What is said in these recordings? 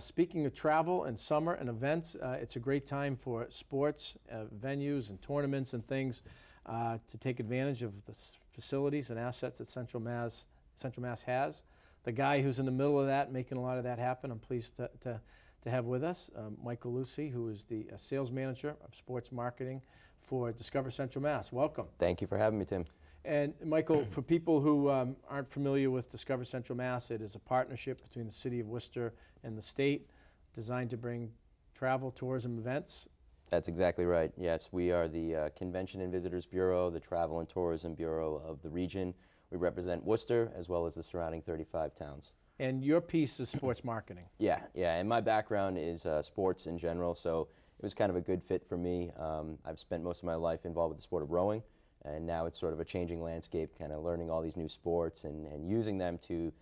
Speaking of travel and summer and events, it's a great time for sports venues and tournaments and things to take advantage of the facilities and assets that Central Mass has. The guy who's in the middle of that, making a lot of that happen, I'm pleased to have with us MIchael Lucey, who is the sales manager of sports marketing for Discover Central Mass. Welcome. Thank you for having me, Tim. And Michael, for people who aren't familiar with Discover Central Mass, it is a partnership between the city of Worcester and the state designed to bring travel, tourism, events. That's exactly right. Yes, we are the Convention and Visitors Bureau, the Travel and Tourism Bureau of the region. We represent Worcester as well as the surrounding 35 towns. And your piece is sports marketing. Yeah, and my background is sports in general, so it was kind of a good fit for me. I've spent most of my life involved with the sport of rowing, and now it's sort of a changing landscape, kind of learning all these new sports and using them to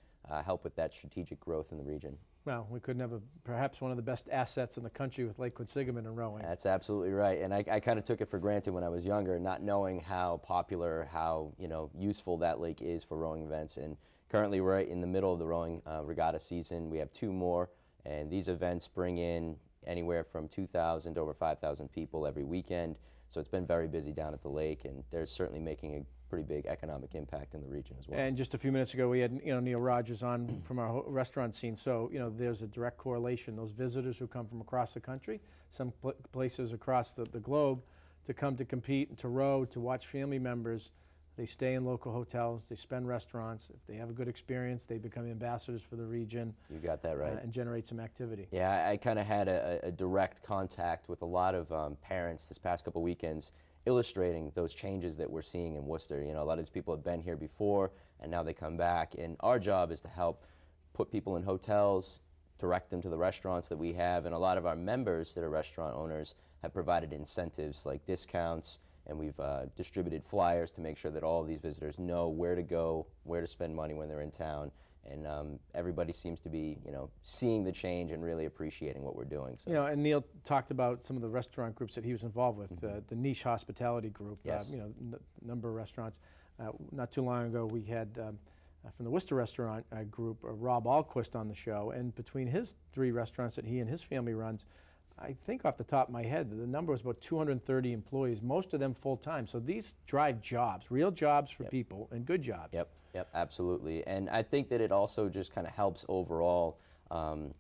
help with that strategic growth in the region. Well, we couldn't have perhaps one of the best assets in the country with Lake Quinsigamond in rowing. That's absolutely right, and I kind of took it for granted when I was younger, not knowing how popular, how useful that lake is for rowing events. And currently we're right in the middle of the rowing regatta season. We have 2 more, and these events bring in anywhere from 2,000 to over 5,000 people every weekend. So it's been very busy down at the lake, and they're certainly making a pretty big economic impact in the region as well. And just a few minutes ago, we had Neil Rogers on from our restaurant scene. So there's a direct correlation. Those visitors who come from across the country, some places across the globe, to come to compete and to row, to watch family members. They stay in local hotels, they spend restaurants. If they have a good experience, they become ambassadors for the region. You got that right. And generate some activity. Yeah, I kind of had a direct contact with a lot of parents this past couple weekends, illustrating those changes that we're seeing in Worcester. A lot of these people have been here before, and now they come back. And our job is to help put people in hotels, direct them to the restaurants that we have. And a lot of our members that are restaurant owners have provided incentives like discounts, and we've distributed flyers to make sure that all of these visitors know where to go, where to spend money when they're in town. And everybody seems to be, seeing the change and really appreciating what we're doing. So. And Neil talked about some of the restaurant groups that he was involved with, the niche hospitality group, yes. Number of restaurants. Not too long ago, we had from the Worcester restaurant group, Rob Alquist on the show, and between his 3 restaurants that he and his family runs, I think off the top of my head, the number was about 230 employees, most of them full-time. So these drive jobs, real jobs for people, and good jobs. Yep, absolutely. And I think that it also just kind of helps overall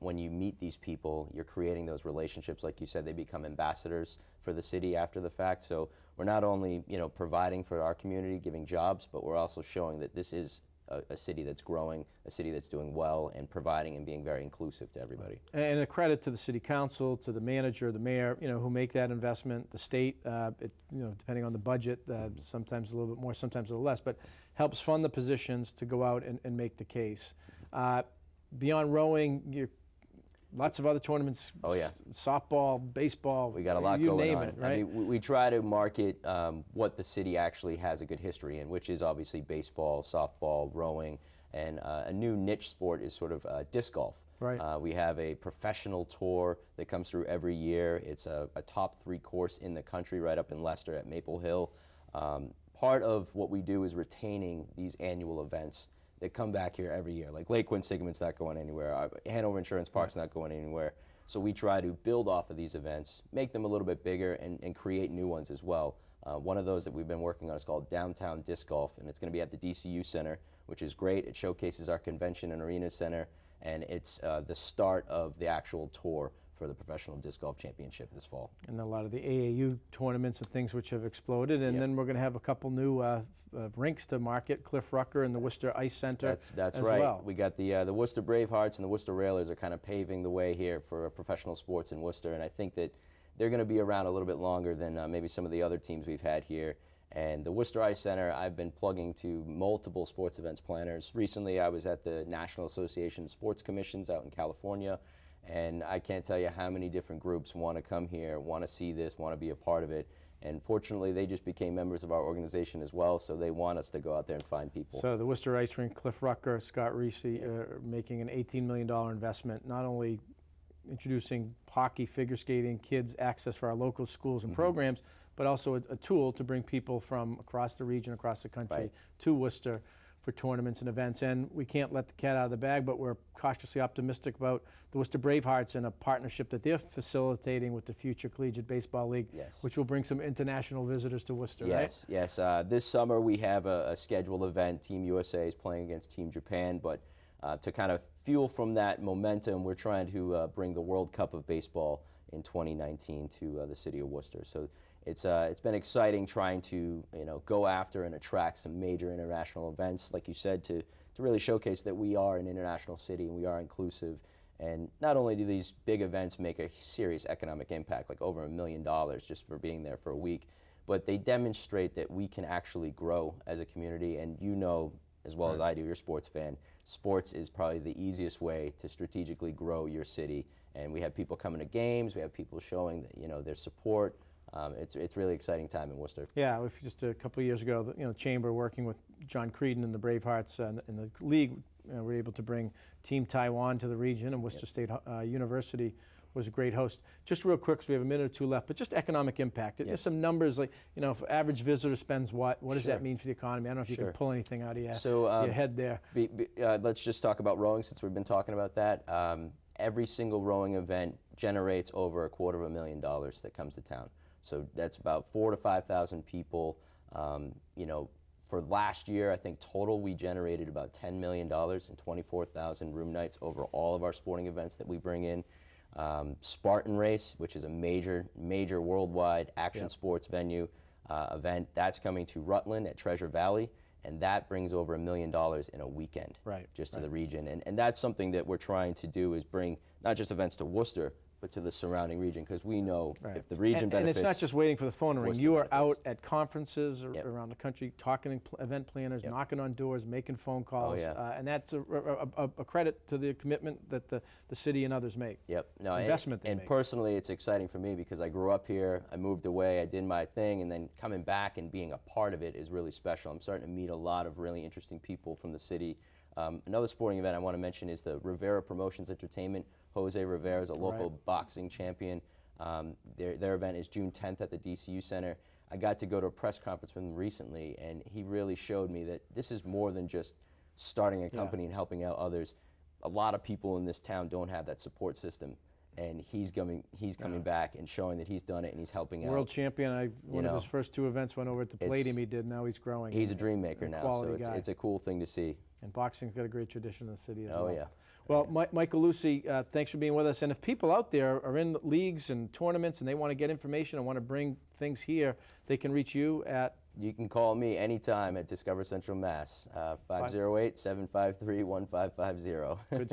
when you meet these people, you're creating those relationships. Like you said, they become ambassadors for the city after the fact. So we're not only, providing for our community, giving jobs, but we're also showing that this is a city that's growing, a city that's doing well, and providing and being very inclusive to everybody. And a credit to the city council, to the manager, the mayor, who make that investment. The state, depending on the budget, sometimes a little bit more, sometimes a little less, but helps fund the positions to go out and make the case. Beyond rowing, lots of other tournaments. Oh yeah. Softball, baseball. We got a lot you going name on. It, right? I mean, we try to market what the city actually has a good history in, which is obviously baseball, softball, rowing, and a new niche sport is sort of disc golf. Right. We have a professional tour that comes through every year. It's a top 3 course in the country, right up in Leicester at Maple Hill. Part of what we do is retaining these annual events that come back here every year. Like Lake Quinsigamond's not going anywhere. Hanover Insurance Park's not going anywhere. So we try to build off of these events, make them a little bit bigger, and create new ones as well. One of those that we've been working on is called Downtown Disc Golf, and it's going to be at the DCU Center, which is great. It showcases our convention and arena center, and it's the start of the actual tour for the Professional Disc Golf Championship this fall. And a lot of the AAU tournaments and things which have exploded. And then we're going to have a couple new rinks to market, Cliff Rucker and the Worcester Ice Center. That's as right. Well. We got the Worcester Bravehearts and the Worcester Railers are kind of paving the way here for professional sports in Worcester. And I think that they're going to be around a little bit longer than maybe some of the other teams we've had here. And the Worcester Ice Center, I've been plugging to multiple sports events planners. Recently, I was at the National Association of Sports Commissions out in California. And I can't tell you how many different groups want to come here, want to see this, want to be a part of it. And fortunately, they just became members of our organization as well, so they want us to go out there and find people. So the Worcester Ice Rink, Cliff Rucker, Scott Reese, making an $18 million investment, not only introducing hockey, figure skating, kids access for our local schools and programs, but also a tool to bring people from across the region, across the country to Worcester for tournaments and events. And we can't let the cat out of the bag, but we're cautiously optimistic about the Worcester Bravehearts and a partnership that they're facilitating with the future Collegiate Baseball League, Yes. which will bring some international visitors to Worcester, right? Yes, yes. This summer we have a scheduled event. Team USA is playing against Team Japan, but to kind of fuel from that momentum, we're trying to bring the World Cup of Baseball in 2019 to the city of Worcester. So it's been exciting trying to go after and attract some major international events, like you said, to really showcase that we are an international city and we are inclusive. And not only do these big events make a serious economic impact, like over $1 million just for being there for a week, but they demonstrate that we can actually grow as a community. And as well as I do, you're a sports fan, sports is probably the easiest way to strategically grow your city. And we have people coming to games, we have people showing that, their support. It's really exciting time in Worcester. Yeah, just a couple of years ago, the Chamber working with John Creedon and the Bravehearts and the league, were able to bring Team Taiwan to the region, and Worcester State University was a great host. Just real quick, because we have a minute or two left, but just economic impact. There's some numbers like, if average visitor spends what does that mean for the economy? I don't know if you can pull anything out of your head there. Let's just talk about rowing since we've been talking about that. Every single rowing event generates over $250,000 that comes to town. So that's about 4,000 to 5,000 people. For last year, I think total we generated about $10 million and 24,000 room nights over all of our sporting events that we bring in. Spartan Race, which is a major worldwide action sports venue event, that's coming to Rutland at Treasure Valley, and that brings over $1 million in a weekend to the region. And that's something that we're trying to do, is bring not just events to Worcester, but to the surrounding region, because we know if the region benefits. And it's not just waiting for the phone to ring. Worcester You are benefits. out at conferences around the country, talking to event planners, knocking on doors, making phone calls, and that's a credit to the commitment that the city and others make. Investment they and make. Personally, it's exciting for me because I grew up here, I moved away, I did my thing, and then coming back and being a part of it is really special. I'm starting to meet a lot of really interesting people from the city. Another sporting event I want to mention is the Rivera Promotions Entertainment. Jose Rivera is a local boxing champion. Their event is June 10th at the DCU Center. I got to go to a press conference with him recently, and he really showed me that this is more than just starting a company and helping out others. A lot of people in this town don't have that support system, and he's coming back and showing that he's done it and he's helping out. World champion. One of his first two events went over at the Palladium he did. Now he's growing. He's a dream maker now, so it's a cool thing to see. And boxing's got a great tradition in the city as well. Oh, yeah. Well, Michael Lucey, thanks for being with us. And if people out there are in leagues and tournaments and they want to get information and want to bring things here, they can reach you at? You can call me anytime at Discover Central Mass, 508-753-1550. Good stuff.